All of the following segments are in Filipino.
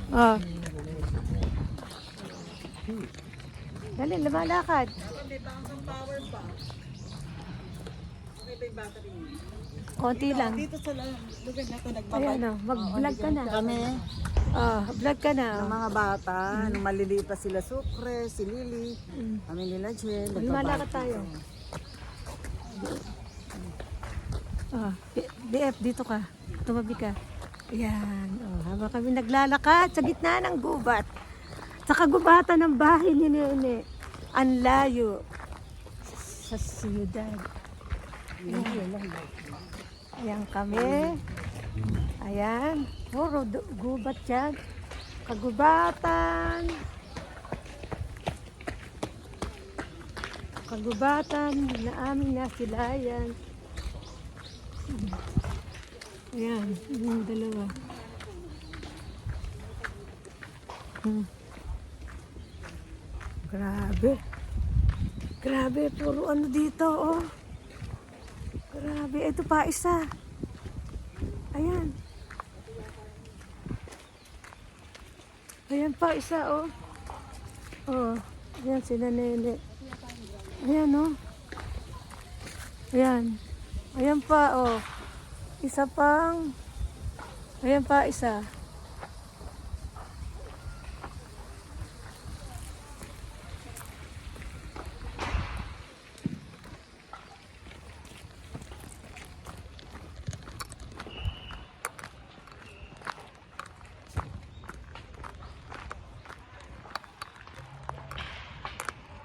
Oh. Dali, lumalakad. Konti lang. Dito sa lugar na ito, Ayan o, mag-vlog ka na. kami Oh, vlog ka na. ng mga bata, nung maliliit pa sila Sukre, si Lily, kami nila Jen. Lumalakad tayo. Oh, BF, dito ka. Tumabi ka. Ayan. Oh, habang kami naglalakad sa gitna ng gubat. Sa kagubatan ng bahay ni Nene. Ang layo. Sa siyudad. Ayan kami. Ayan. Puro gubat yan. Kagubatan. Kagubatan na aming nasilayan. Ayan, yung dalawa. Grabe. Grabe, puro ano dito, oh. Grabe, ito pa isa. Ayan. Ayan pa isa, oh. Oh, ayan sila Nene. Ayan, oh. Ayan. Ayan pa, oh. Isa pang. Ayan pa, isa.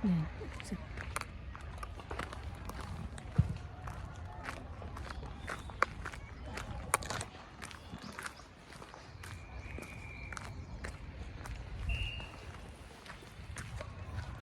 Ayan.